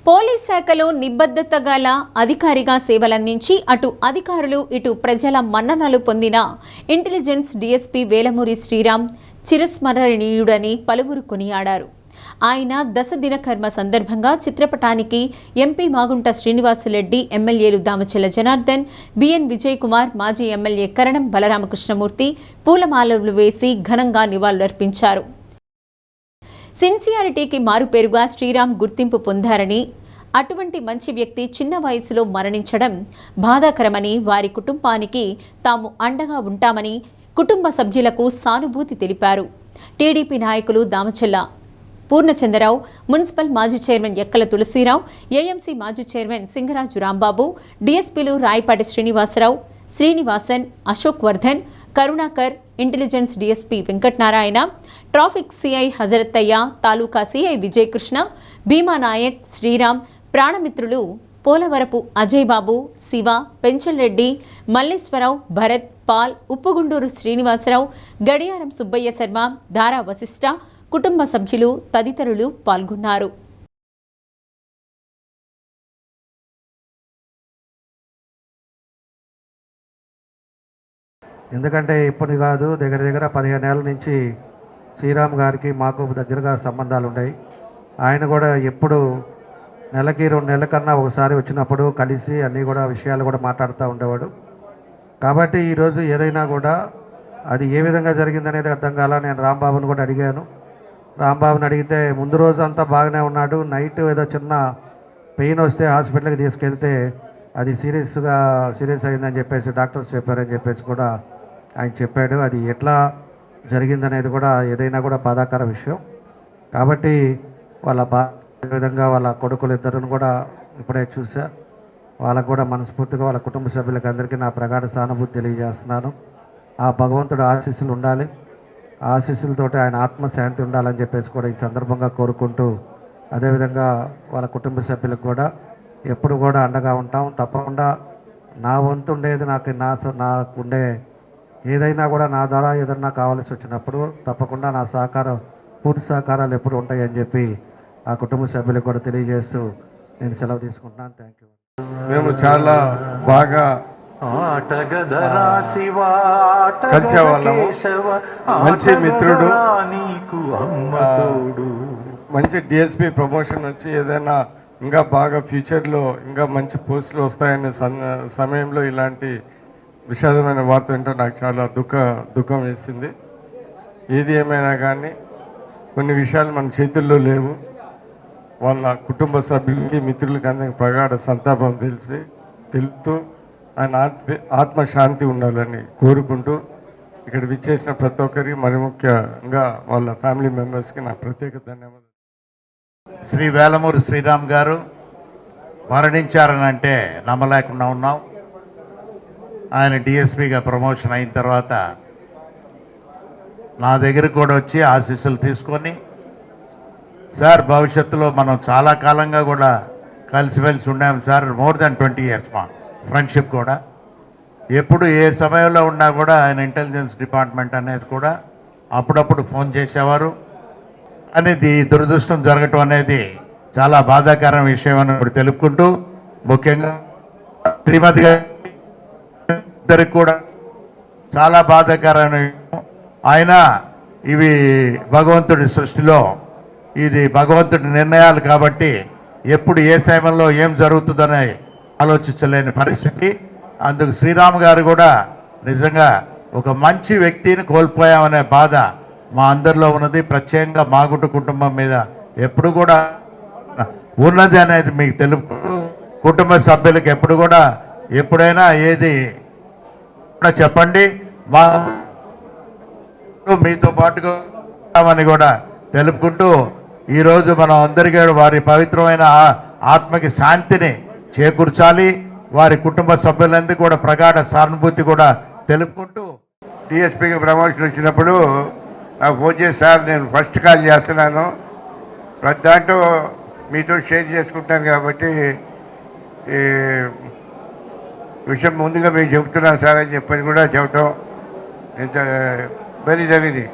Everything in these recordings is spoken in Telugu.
పోలీస్ శాఖలో నిబద్ధత గల అధికారిగా సేవలందించి అటు అధికారులు ఇటు ప్రజల మన్ననలు పొందిన ఇంటెలిజెన్స్ డీఎస్పీ వేలమూరి శ్రీరామ్ చిరస్మరణీయుడని పలువురు కొనియాడారు. ఆయన దశదిన కర్మ సందర్భంగా చిత్రపటానికి ఎంపీ మాగుంట శ్రీనివాసరెడ్డి, ఎమ్మెల్యేలు దామచల్ల జనార్దన్, బిఎన్ విజయ్ కుమార్, మాజీ ఎమ్మెల్యే కరణం బలరామకృష్ణమూర్తి పూలమాలలు వేసి ఘనంగా నివాళులర్పించారు. సిన్సియారిటీకి మారుపేరుగా శ్రీరామ్ గుర్తింపు పొందారని, అటువంటి మంచి వ్యక్తి చిన్న వయసులో మరణించడం బాధాకరమని, వారి కుటుంబానికి తాము అండగా ఉంటామని కుటుంబ సభ్యులకు సానుభూతి తెలిపారు. టీడీపీ నాయకులు దామచల్ల పూర్ణచంద్రరావు, మున్సిపల్ మాజీ చైర్మన్ ఎక్కల తులసీరావు, ఏఎంసీ మాజీ చైర్మన్ సింగరాజు రాంబాబు, డీఎస్పీలు Rayapati Srinivasarao, Srinivasan, Ashok Vardhan, Karunakar, intelligence DSP Venkatanarayana, traffic CI Hazarathaiah, taluka CI Vijayakrishna, Bhimanayak, Sriram, ప్రాణమిత్రులు పోలవరపు అజయ్ బాబు, శివ, పెంచల్రెడ్డి, మల్లేశ్వరరావు, భరత్, పాల్, ఉప్పుగుండూరు శ్రీనివాసరావు, గడియారం సుబ్బయ్య శర్మ, దారా వశిష్ఠ, కుటుంబ సభ్యులు తదితరులు పాల్గొన్నారు. ఎందుకంటే ఇప్పుడు కాదు, దగ్గర 15 ఏళ్ళ నుంచి శ్రీరామ్ గారికి మాకు దగ్గరగా సంబంధాలు ఉన్నాయి. ఆయన కూడా ఎప్పుడు నెలకి 2 నెలల కన్నా ఒకసారి వచ్చినప్పుడు కలిసి అన్నీ కూడా విషయాలు కూడా మాట్లాడుతూ ఉండేవాడు. కాబట్టి ఈరోజు ఏదైనా కూడా అది ఏ విధంగా జరిగిందనేది అర్థం కాల. నేను రాంబాబుని కూడా అడిగాను. రాంబాబుని అడిగితే ముందు రోజు అంతా బాగానే ఉన్నాడు, నైట్ ఏదో చిన్న పెయిన్ వస్తే హాస్పిటల్కి తీసుకెళ్తే అది సీరియస్ అయిందని చెప్పేసి డాక్టర్స్ చెప్పారని చెప్పేసి కూడా ఆయన చెప్పాడు. అది ఎట్లా జరిగిందనేది కూడా ఏదైనా కూడా బాధాకర విషయం. కాబట్టి వాళ్ళ విధంగా వాళ్ళ కొడుకులు ఇద్దరును కూడా ఇప్పుడే చూసా. వాళ్ళకు కూడా మనస్ఫూర్తిగా వాళ్ళ కుటుంబ సభ్యులకు అందరికీ నా ప్రగాఢ సానుభూతి తెలియజేస్తున్నాను. ఆ భగవంతుడు ఆశీస్సులు ఉండాలి, ఆశీస్సులతోటి ఆయన ఆత్మశాంతి ఉండాలని చెప్పేసి కూడా ఈ సందర్భంగా కోరుకుంటూ, అదేవిధంగా వాళ్ళ కుటుంబ సభ్యులకు కూడా ఎప్పుడు కూడా అండగా ఉంటాం. తప్పకుండా నా వంతు ఉండేది నాకుండే ఏదైనా కూడా నా ద్వారా ఏదన్నా కావాల్సి వచ్చినప్పుడు తప్పకుండా నా పూర్తి సహకారాలు ఎప్పుడు ఉంటాయని చెప్పి ఆ కుటుంబ సభ్యులకు కూడా తెలియజేస్తూ నేను సెలవు తీసుకుంటున్నాను. Thank you. మేము చాలా బాగా కలిసేవాళ్ళము. మంచి మిత్రుడు, మంచి డిఎస్పీ ప్రమోషన్ వచ్చి ఏదైనా ఇంకా బాగా ఫ్యూచర్లో ఇంకా మంచి పోస్టులు వస్తాయనే సమయంలో ఇలాంటి విషాదమైన వార్త వింటే నాకు చాలా దుఃఖం వేసింది. ఏది ఏమైనా కానీ కొన్ని విషయాలు మన చేతుల్లో లేవు. వాళ్ళ కుటుంబ సభ్యులకి, మిత్రులకి అందరికి ప్రగాఢ సంతాపం తెలుపుతూ ఆయన ఆత్మశాంతి ఉండాలని కోరుకుంటూ ఇక్కడ విచ్చేసిన ప్రతి ఒక్కరికి, మరి ముఖ్యంగా వాళ్ళ ఫ్యామిలీ మెంబర్స్కి నా ప్రత్యేక ధన్యవాదాలు. శ్రీ వేలమూరి శ్రీరామ్ గారు మరణించారనంటే నమ్మలేకుండా ఉన్నాం. ఆయన డిఎస్పీగా ప్రమోషన్ అయిన తర్వాత నా దగ్గరకు కూడా వచ్చి ఆశీస్సులు తీసుకొని, సార్ భవిష్యత్తులో మనం చాలా కాలంగా కూడా కలిసిమెలిసి ఉన్నాం సార్, మోర్ దాన్ 20 years మా ఫ్రెండ్షిప్ కూడా. ఎప్పుడు ఏ సమయంలో ఉన్నా కూడా ఆయన ఇంటెలిజెన్స్ డిపార్ట్మెంట్ అనేది కూడా అప్పుడప్పుడు ఫోన్ చేసేవారు. అనేది దురదృష్టం జరగటం అనేది చాలా బాధాకరమైన విషయం అని ఇప్పుడు తెలుపుకుంటూ, ముఖ్యంగా శ్రీమతి గారికి కూడా చాలా బాధాకరమైన విషయం. ఆయన ఇవి భగవంతుడి సృష్టిలో ఇది భగవంతుడి నిర్ణయాలు కాబట్టి ఎప్పుడు ఏ సమయంలో ఏం జరుగుతుందనే ఆలోచించలేని పరిస్థితి. అందుకు శ్రీరామ్ గారు కూడా నిజంగా ఒక మంచి వ్యక్తిని కోల్పోయామనే బాధ మా అందరిలో ఉన్నది. ప్రత్యేకంగా మాగుంట కుటుంబం మీద ఎప్పుడు కూడా ఉన్నది అనేది మీకు తెలుపు. కుటుంబ సభ్యులకు ఎప్పుడు కూడా ఎప్పుడైనా ఏది చెప్పండి, మా మీతో పాటుగా అని కూడా తెలుపుకుంటూ, ఈరోజు మనం అందరికీ వారి పవిత్రమైన ఆత్మకి శాంతిని చేకూర్చాలి. వారి కుటుంబ సభ్యులందరికీ కూడా ప్రగాఢ సానుభూతి కూడా తెలుపుకుంటూ, డిఎస్పీకి ప్రమోషన్ వచ్చినప్పుడు నాకు ఫోన్ చేసి, సార్ నేను ఫస్ట్ కాల్ చేస్తున్నాను, ప్రతి దాంట్లో మీతో షేర్ చేసుకుంటాను కాబట్టి ఈ విషయం ముందుగా మీకు చెబుతున్నాను సార్ అని చెప్పని కూడా చెప్పటం ఇంత జరిగింది.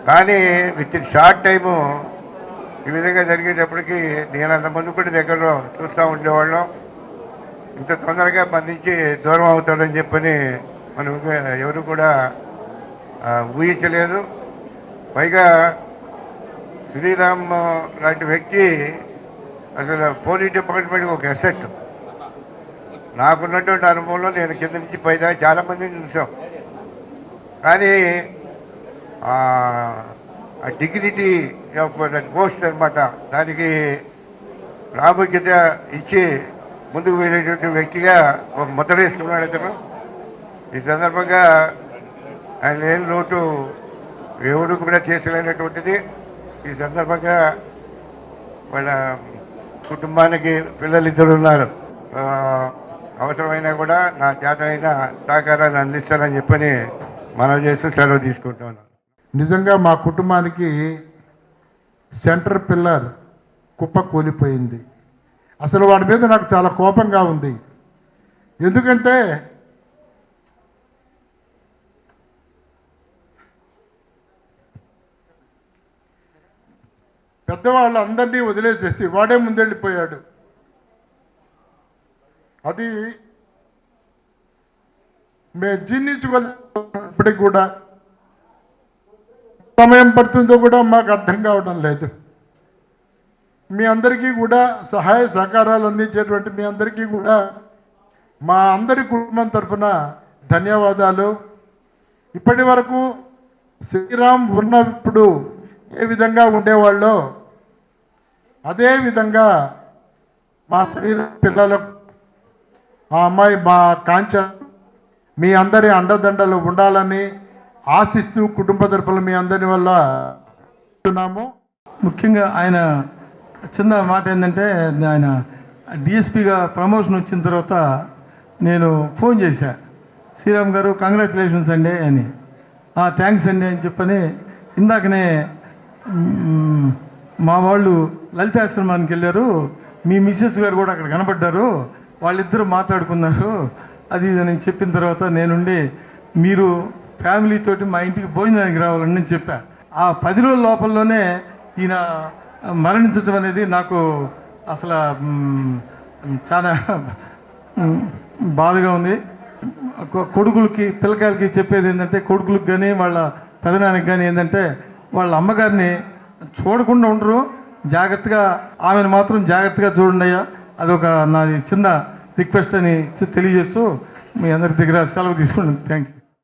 కానీ విత్ ఇన్ షార్ట్ టైము ఈ విధంగా జరిగేటప్పటికి నేను అంతమంది కూడా దగ్గరలో చూస్తూ ఉండేవాళ్ళం. ఇంత తొందరగా బంధించి దూరం అవుతాడని చెప్పని మనం ఎవరు కూడా ఊహించలేదు. పైగా శ్రీరామ్ లాంటి వ్యక్తి అసలు పోలీస్ డిపార్ట్మెంట్కి ఒక అసెట్. నాకున్నటువంటి అనుభవంలో నేను కింద నుంచి పైదా చాలామందిని చూసాం. కానీ ఆ డిగ్నిటీ ఆఫ్ దట్ పోస్ట్ అనమాట, దానికి ప్రాముఖ్యత ఇచ్చి ముందుకు వెళ్ళేటువంటి వ్యక్తిగా ఒక ముద్ర వేసుకున్నాడు అతను. ఈ సందర్భంగా ఆయన లేని లోటు ఎవరు కూడా చేసలేనటువంటిది. ఈ సందర్భంగా వాళ్ళ కుటుంబానికి పిల్లలు ఇద్దరు ఉన్నారు. అవసరమైనా కూడా నా చేతనైన సహకారాన్ని అందిస్తానని చెప్పని మనం చేస్తూ సెలవు తీసుకుంటున్నాను. నిజంగా మా కుటుంబానికి సెంటర్ పిల్లర్ కుప్ప కూలిపోయింది. అసలు వాడి మీద నాకు చాలా కోపంగా ఉంది. ఎందుకంటే పెద్దవాళ్ళు అందరినీ వదిలేసేసి వాడే ముందెళ్ళిపోయాడు. అది మేము జీర్ణించుకోలేప్పటికి కూడా సమయం పడుతుందో కూడా మాకు అర్థం కావడం లేదు. మీ అందరికీ కూడా సహాయ సహకారాలు అందించేటువంటి మీ అందరికీ కూడా మా అందరి కుటుంబం తరఫున ధన్యవాదాలు. ఇప్పటి వరకు శ్రీరామ్ ఉన్నప్పుడు ఏ విధంగా ఉండేవాళ్ళో అదే విధంగా మా శ్రీరామ్ పిల్లలకు ఆ అమ్మాయి మా కాంచన్ మీ అందరి అండదండలు ఉండాలని ఆశిస్తూ కుటుంబ తరఫున మీ అందరి వల్ల ఉన్నాము. ముఖ్యంగా ఆయన చిన్న మాట ఏంటంటే, ఆయన డిఎస్పీగా ప్రమోషన్ వచ్చిన తర్వాత నేను ఫోన్ చేశా, శ్రీరామ్ గారు కంగ్రాచులేషన్స్ అండి అని. థ్యాంక్స్ అండి అని చెప్పని ఇందాకనే మా వాళ్ళు లలితాశ్రమానికి వెళ్ళారు, మీ మిస్సెస్ గారు కూడా అక్కడ కనబడ్డారు, వాళ్ళిద్దరూ మాట్లాడుకున్నారు అది ఇది అని చెప్పిన తర్వాత నేనుండి మీరు ఫ్యామిలీతోటి మా ఇంటికి భోజనానికి రావాలని నేను చెప్పా. ఆ 10 రోజుల లోపలలోనే ఈయన మరణించడం అనేది నాకు అసలు చాలా బాధగా ఉంది. కొడుకులకి పిల్లకాయలకి చెప్పేది ఏంటంటే, కొడుకులకు కానీ వాళ్ళ పెదనానికి కానీ ఏంటంటే, వాళ్ళ అమ్మగారిని చూడకుండా ఉండరు, జాగ్రత్తగా ఆమెను మాత్రం జాగ్రత్తగా చూడండి అయ్యా. అదొక నాది చిన్న రిక్వెస్ట్ అని తెలియజేస్తూ మీ అందరి దగ్గర సెలవు తీసుకుంటాను. Thank you.